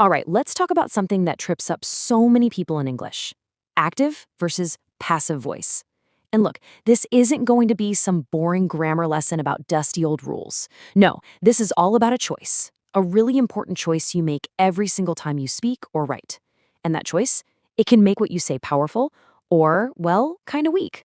All right, let's talk about something that trips up so many people in English. Active versus passive voice. And look, this isn't going to be some boring grammar lesson about dusty old rules. No, this is all about a choice. A really important choice you make every single time you speak or write. And that choice, it can make what you say powerful or, well, kind of weak.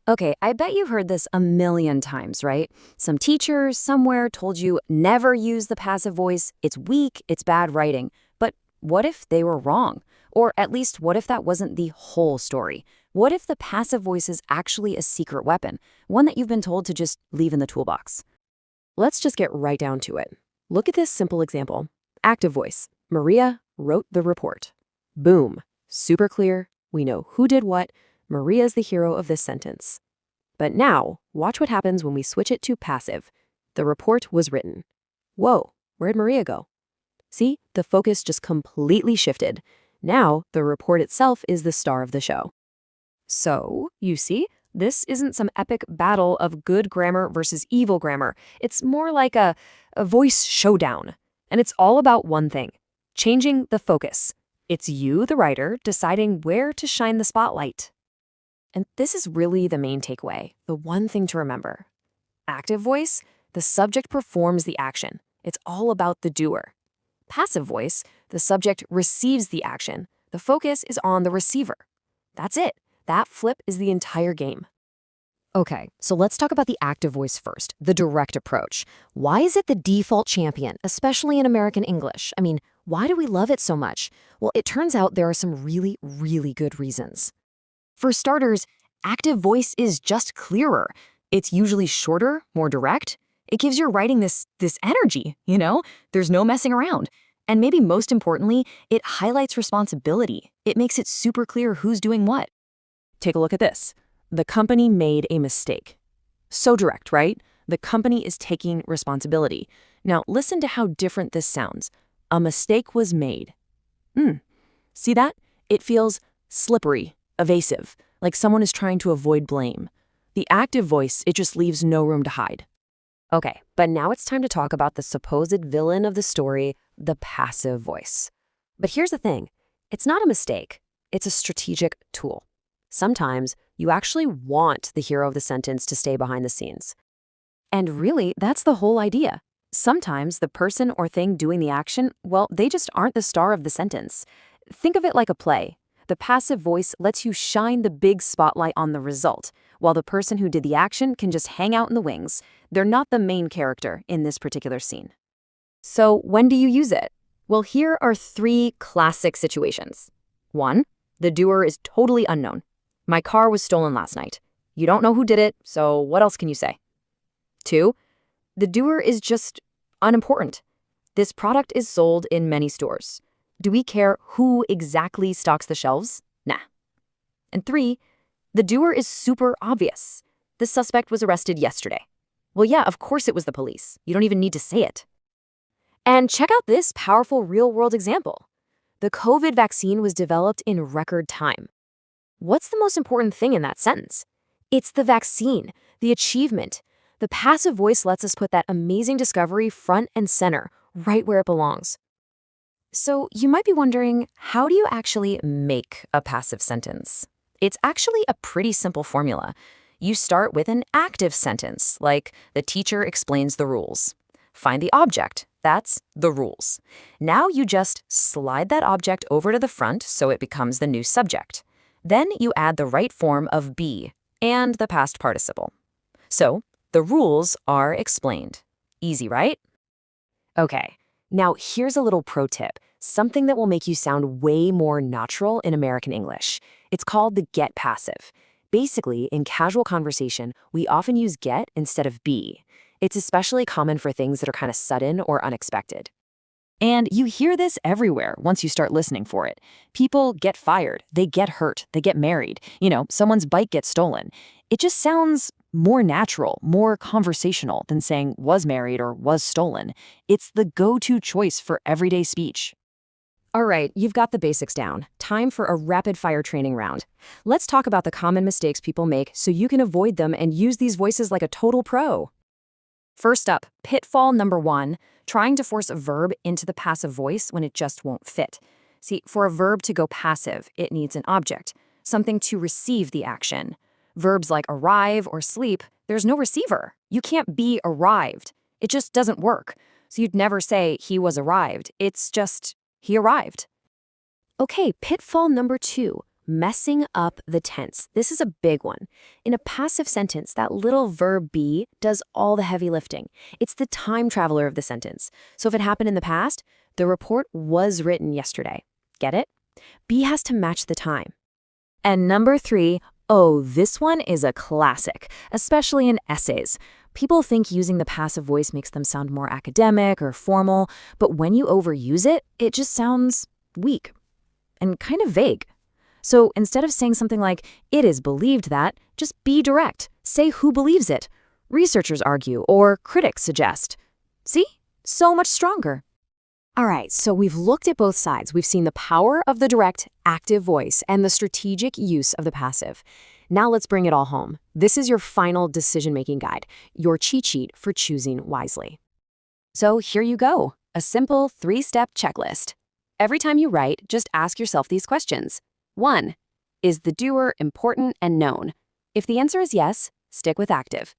Okay, I bet you've heard this a million times, right? Some teacher somewhere told you never use the passive voice, it's weak, it's bad writing. But what if they were wrong? Or at least, what if that wasn't the whole story? What if the passive voice is actually a secret weapon, one that you've been told to just leave in the toolbox? Let's just get right down to it. Look at this simple example. Active voice. Maria wrote the report. Boom. Super clear. We know who did what. Maria's the hero of this sentence. But now, watch what happens when we switch it to passive. The report was written. Whoa, where'd Maria go? See, the focus just completely shifted. Now, the report itself is the star of the show. So, you see, this isn't some epic battle of good grammar versus evil grammar. It's more like a voice showdown. And it's all about one thing, changing the focus. It's you, the writer, deciding where to shine the spotlight. And this is really the main takeaway, the one thing to remember. Active voice, the subject performs the action. It's all about the doer. Passive voice, the subject receives the action. The focus is on the receiver. That's it. That flip is the entire game. Okay, so let's talk about the active voice first, the direct approach. Why is it the default champion, especially in American English? I mean, why do we love it so much? Well, it turns out there are some really, really good reasons. For starters, active voice is just clearer. It's usually shorter, more direct. It gives your writing this energy, you know? There's no messing around. And maybe most importantly, it highlights responsibility. It makes it super clear who's doing what. Take a look at this. The company made a mistake. So direct, right? The company is taking responsibility. Now, listen to how different this sounds. A mistake was made. See that? It feels slippery, evasive, like someone is trying to avoid blame. The active voice, it just leaves no room to hide. Okay, but now it's time to talk about the supposed villain of the story, the passive voice. But here's the thing. It's not a mistake. It's a strategic tool. Sometimes you actually want the hero of the sentence to stay behind the scenes. And really, that's the whole idea. Sometimes the person or thing doing the action, well, they just aren't the star of the sentence. Think of it like a play. The passive voice lets you shine the big spotlight on the result, while the person who did the action can just hang out in the wings. They're not the main character in this particular scene. So when do you use it? Well, here are 3 classic situations. 1, the doer is totally unknown. My car was stolen last night. You don't know who did it, so what else can you say? 2, the doer is just unimportant. This product is sold in many stores. Do we care who exactly stocks the shelves? Nah. And 3, the doer is super obvious. The suspect was arrested yesterday. Well, yeah, of course it was the police. You don't even need to say it. And check out this powerful real-world example. The COVID vaccine was developed in record time. What's the most important thing in that sentence? It's the vaccine, the achievement. The passive voice lets us put that amazing discovery front and center, right where it belongs. So you might be wondering, how do you actually make a passive sentence? It's actually a pretty simple formula. You start with an active sentence, like the teacher explains the rules. Find the object, that's the rules. Now you just slide that object over to the front so it becomes the new subject. Then you add the right form of be and the past participle. So the rules are explained. Easy, right? Okay, now here's a little pro tip, something that will make you sound way more natural in American English. It's called the get passive. Basically, in casual conversation, we often use get instead of be. It's especially common for things that are kind of sudden or unexpected. And you hear this everywhere once you start listening for it. People get fired, they get hurt, they get married. Someone's bike gets stolen. It just sounds more natural, more conversational than saying was married or was stolen. It's the go-to choice for everyday speech. All right, you've got the basics down. Time for a rapid-fire training round. Let's talk about the common mistakes people make so you can avoid them and use these voices like a total pro. First up, pitfall number 1, trying to force a verb into the passive voice when it just won't fit. See, for a verb to go passive, it needs an object, something to receive the action. Verbs like arrive or sleep, there's no receiver. You can't be arrived. It just doesn't work. So you'd never say he was arrived. It's just he arrived. Okay, pitfall number 2, messing up the tense. This is a big one. In a passive sentence, that little verb be does all the heavy lifting. It's the time traveler of the sentence. So if it happened in the past, the report was written yesterday. Get it? Be has to match the time. And number 3, oh, this one is a classic, especially in essays. People think using the passive voice makes them sound more academic or formal, but when you overuse it, it just sounds weak and kind of vague. So instead of saying something like, it is believed that, just be direct. Say who believes it. Researchers argue, or critics suggest. See? So much stronger. All right, so we've looked at both sides. We've seen the power of the direct, active voice and the strategic use of the passive. Now let's bring it all home. This is your final decision-making guide, your cheat sheet for choosing wisely. So here you go, a simple 3-step checklist. Every time you write, just ask yourself these questions. 1. Is the doer important and known? If the answer is yes, stick with active.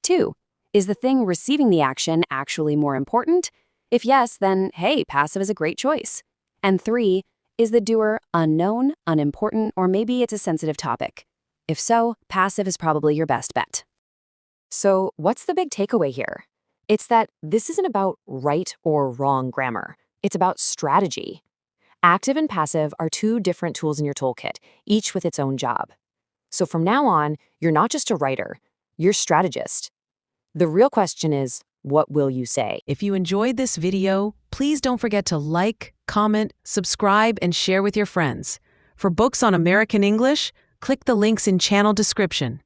2. Is the thing receiving the action actually more important? If yes, then hey, passive is a great choice. And 3. Is the doer unknown, unimportant, or maybe it's a sensitive topic? If so, passive is probably your best bet. So what's the big takeaway here? It's that this isn't about right or wrong grammar. It's about strategy. Active and passive are 2 different tools in your toolkit, each with its own job. So from now on, you're not just a writer, you're a strategist. The real question is, what will you say? If you enjoyed this video, please don't forget to like, comment, subscribe, and share with your friends. For books on American English, click the links in channel description.